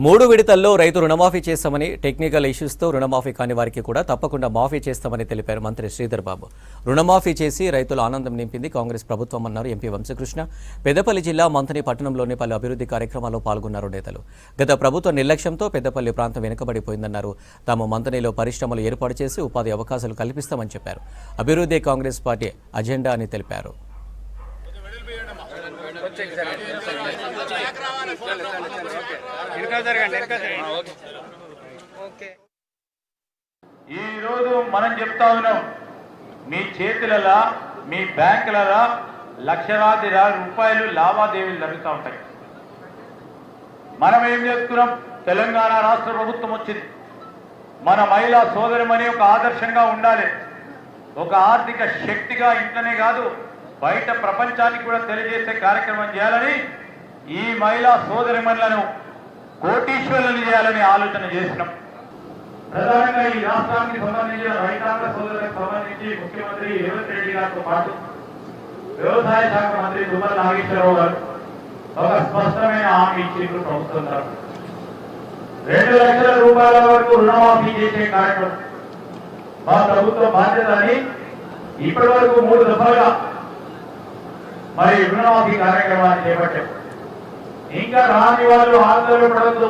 మూడు విడతల్లో రైతు రుణమాఫీ చేస్తామని, టెక్నికల్ ఇష్యూస్తో రుణమాఫీ కాని వారికి కూడా తప్పకుండా మాఫీ చేస్తామని తెలిపారు మంత్రి శ్రీధర్ బాబు. రుణమాఫీ చేసి రైతుల ఆనందం నింపింది కాంగ్రెస్ ప్రభుత్వం అన్నారు ఎంపీ వంశకృష్ణ. పెద్దపల్లి జిల్లా మంథని పట్టణంలోని పలు అభివృద్ధి కార్యక్రమాల్లో పాల్గొన్నారు నేతలు. గత ప్రభుత్వ నిర్లక్ష్యంతో పెద్దపల్లి ప్రాంతం వెనుకబడిపోయిందన్నారు. తాము మంథనిలో పరిశ్రమలు ఏర్పాటు చేసి ఉపాధి అవకాశాలు కల్పిస్తామని చెప్పారు. అభివృద్ధి కాంగ్రెస్ పార్టీ అజెండా అని తెలిపారు. ఈరోజు మనం చెప్తా ఉన్నాం, మీ చేతులలో మీ బ్యాంకులలో లక్షలాది రూపాయలు లావాదేవీలు జరుగుతూ ఉంటాయి. మనం ఏం చేస్తున్నాం? తెలంగాణ రాష్ట్ర ప్రభుత్వం వచ్చింది, మన మహిళా సోదరిమని ఒక ఆదర్శంగా ఉండాలి, ఒక ఆర్థిక శక్తిగా ఇంట్లోనే కాదు బయట ప్రపంచానికి కూడా తెలియజేసే కార్యక్రమం చేయాలని ఈ మహిళా సోదరిమణులను కోటీశ్వరులను చేయాలని ఆలోచన చేసినాం. ప్రధానంగా ఈ రాష్ట్రానికి సంబంధించిన రైతాంగ సోదరులకు సంబంధించి ముఖ్యమంత్రి రేవంత్ రెడ్డి గారితో పాటు వ్యవసాయ శాఖ మంత్రి తుమ్మల నాగేశ్వరరావు గారు ఒక స్పష్టమైన హామీ ఇచ్చిండ్రు ప్రభుత్వం తరఫున. 2 లక్షల రూపాయల వరకు రుణమాఫీ చేసే కార్యక్రమం మా ప్రభుత్వ బాధ్యత అని ఇప్పటి వరకు 3 దఫలుగా మరి రుణమాఫీ కార్యక్రమాన్ని చేపట్టాం. ఇంకా రాని వాళ్ళు ఆందోళన పడద్దు,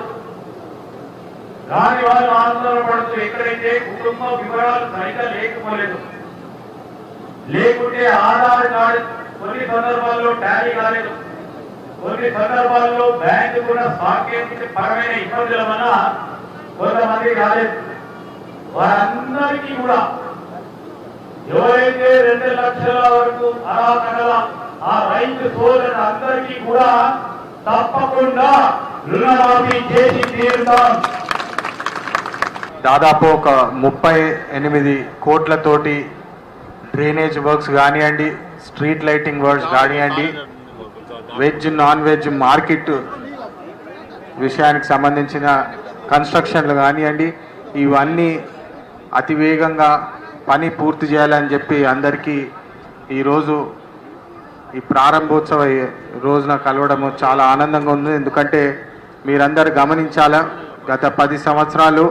ఎక్కడైతే కుటుంబ వివరాలు సరిగ్గా లేకపోలేదు, లేకుంటే ఆధార్ కార్డు కొన్ని సందర్భాల్లో టాలీ కాలేదు, కొన్ని సందర్భాల్లో బ్యాంకు కూడా సాంకేతిక పరమైన ఇబ్బందుల వల్ల కొంతమంది రాలేదు. వారందరికీ కూడా ఎవరైతే 2 లక్షల వరకు అర్హత ఆ రైతు సోదరులు అందరికీ కూడా తప్పకుండా రుణమాఫీ చేసి తీరుతాం. దాదాపు ఒక 38 కోట్లతోటి డ్రైనేజ్ వర్క్స్ కానివ్వండి, స్ట్రీట్ లైటింగ్ వర్క్స్ కానివ్వండి, వెజ్ నాన్ వెజ్ మార్కెట్ విషయానికి సంబంధించిన కన్స్ట్రక్షన్లు కానివ్వండి, ఇవన్నీ అతివేగంగా పని పూర్తి చేయాలని చెప్పి అందరికీ ఈరోజు ఈ ప్రారంభోత్సవ రోజున కలవడము చాలా ఆనందంగా ఉంది. ఎందుకంటే మీరందరూ గమనించాలా, గత 10 సంవత్సరాలు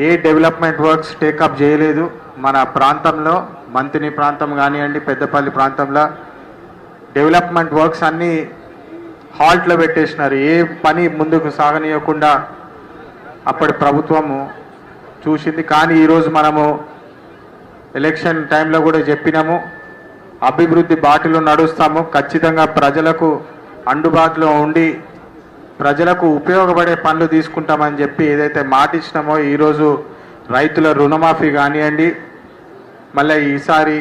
ఏ డెవలప్మెంట్ వర్క్స్ టేకప్ చేయలేదు మన ప్రాంతంలో. మంథని ప్రాంతం కానివ్వండి, పెద్దపల్లి ప్రాంతంలో డెవలప్మెంట్ వర్క్స్ అన్నీ హాల్ట్లో పెట్టేసినారు. ఏ పని ముందుకు సాగనీయకుండా అప్పటి ప్రభుత్వము చూసింది. కానీ ఈరోజు మనము ఎలక్షన్ టైంలో కూడా చెప్పినాము, అభివృద్ధి బాటలో నడుస్తాము, ఖచ్చితంగా ప్రజలకు అందుబాటులో ఉండి ప్రజలకు ఉపయోగపడే పనులు తీసుకుంటామని చెప్పి ఏదైతే మాట ఇచ్చినామో ఈరోజు రైతుల రుణమాఫీ కానివ్వండి, మళ్ళీ ఈసారి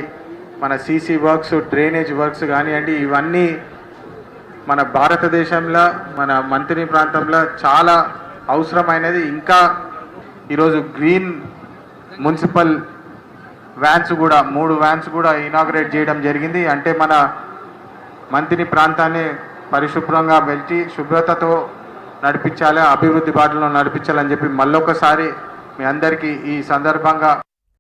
మన సీసీ వర్క్స్, డ్రైనేజ్ వర్క్స్ కానివ్వండి, ఇవన్నీ మన భారతదేశంలో మన మంథని ప్రాంతంలో చాలా అవసరమైనది. ఇంకా ఈరోజు గ్రీన్ మున్సిపల్ వ్యాన్స్ కూడా 3 వ్యాన్స్ కూడా ఇనాగ్రేట్ చేయడం జరిగింది. అంటే మన మంథని ప్రాంతాన్ని పరిశుభ్రంగా పెట్టి శుభ్రతతో నడిపించాలి, అభివృద్ధి బాటలో నడిపించాలని చెప్పి మళ్ళొకసారి మీ అందరికీ ఈ సందర్భంగా